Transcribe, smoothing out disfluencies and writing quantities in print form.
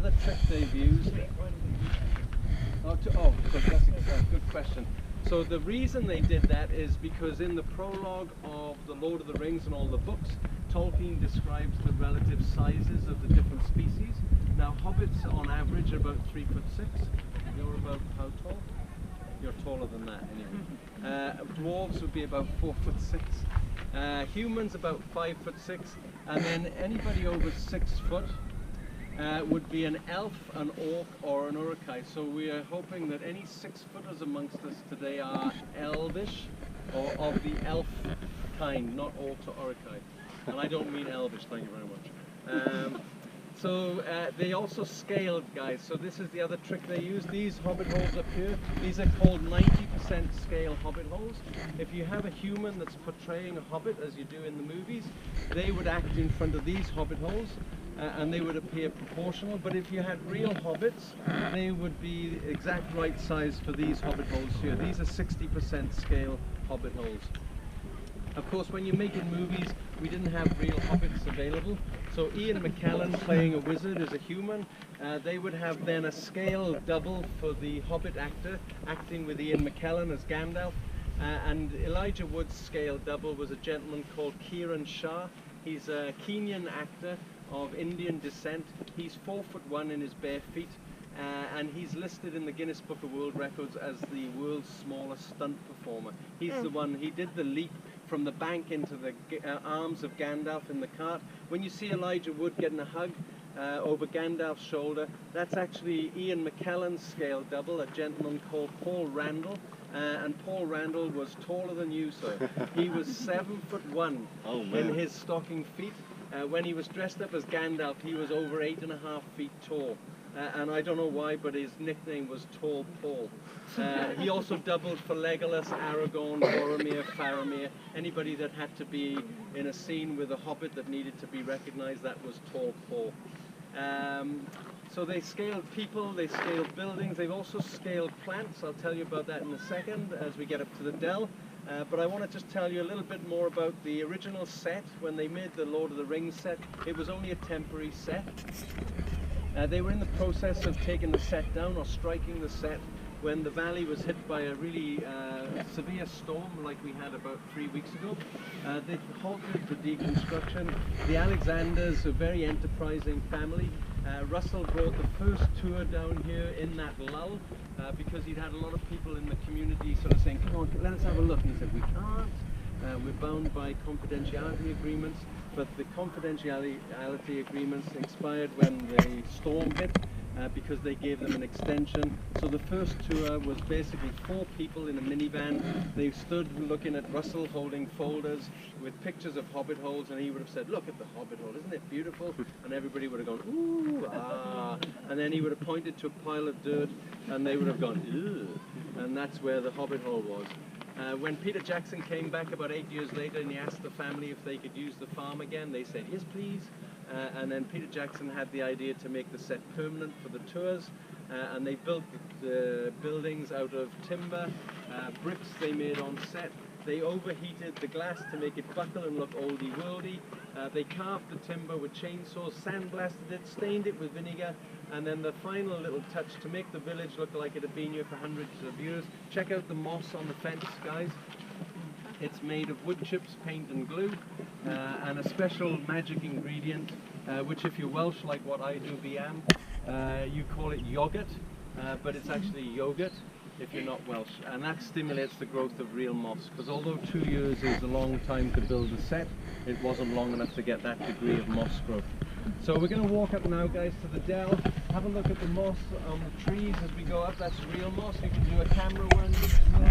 other trick they've used. That's a good question. So the reason they did that is because in the prologue of The Lord of the Rings and all the books, Tolkien describes the relative sizes of the different species. Now hobbits on average are about 3'6". You're about how tall? You're taller than that anyway. Dwarves would be about 4'6". Humans about 5'6", and then anybody over 6 foot would be an elf, an orc, or an urukai. So we are hoping that any 6-footers amongst us today are elvish, or of the elf kind, not orc or urukai. And I don't mean elvish, thank you very much. So they also scaled, guys. So this is the other trick they use. These hobbit holes up here, these are called 90% scale hobbit holes. If you have a human that's portraying a hobbit, as you do in the movies, they would act in front of these hobbit holes. And they would appear proportional, but if you had real hobbits, they would be exact right size for these hobbit holes here. These are 60% scale hobbit holes. Of course, when you're making movies, we didn't have real hobbits available, so Ian McKellen playing a wizard as a human, they would have then a scale double for the hobbit actor, acting with Ian McKellen as Gandalf, and Elijah Wood's scale double was a gentleman called Kiran Shah. He's a Kenyan actor of Indian descent. He's 4'1" in his bare feet, and he's listed in the Guinness Book of World Records as the world's smallest stunt performer. He's the one, he did the leap from the bank into the arms of Gandalf in the cart. When you see Elijah Wood getting a hug over Gandalf's shoulder, that's actually Ian McKellen's scale double, a gentleman called Paul Randall. And Paul Randall was taller than you, sir. He was 7'1" in his stocking feet. When he was dressed up as Gandalf, he was over 8.5 feet tall. And I don't know why, but his nickname was Tall Paul. He also doubled for Legolas, Aragorn, Boromir, Faramir. Anybody that had to be in a scene with a hobbit that needed to be recognized, that was Tall Paul. So they scaled people, they scaled buildings, they've also scaled plants. I'll tell you about that in a second as we get up to the dell. But I want to just tell you a little bit more about the original set. When they made the Lord of the Rings set, it was only a temporary set. They were in the process of taking the set down or striking the set when the valley was hit by a really severe storm like we had about 3 weeks ago. They halted the deconstruction. The Alexanders, a very enterprising family, Russell brought the first tour down here in that lull because he'd had a lot of people in the community sort of saying, come on, let us have a look. And he said, we can't. We're bound by confidentiality agreements, but the confidentiality agreements expired when the storm hit because they gave them an extension. So the first tour was basically 4 people in a minivan. They stood looking at Russell holding folders with pictures of hobbit holes, and he would have said, look at the hobbit hole, isn't it beautiful? And everybody would have gone, ooh, ah. And then he would have pointed to a pile of dirt, and they would have gone, ew. And that's where the hobbit hole was. When Peter Jackson came back about 8 years later and he asked the family if they could use the farm again, they said, yes, please. And then Peter Jackson had the idea to make the set permanent for the tours, and they built the buildings out of timber, bricks they made on set. They overheated the glass to make it buckle and look oldie-worldy. They carved the timber with chainsaws, sandblasted it, stained it with vinegar, and then the final little touch to make the village look like it had been here for hundreds of years. Check out the moss on the fence, guys. It's made of wood chips, paint and glue, and a special magic ingredient, which if you're Welsh, like what I do am, you call it yogurt, but it's actually yogurt if you're not Welsh, and that stimulates the growth of real moss, because although 2 years is a long time to build a set, it wasn't long enough to get that degree of moss growth. So we're going to walk up now, guys, to the dell, have a look at the moss on the trees as we go up. That's real moss. You can do a camera one.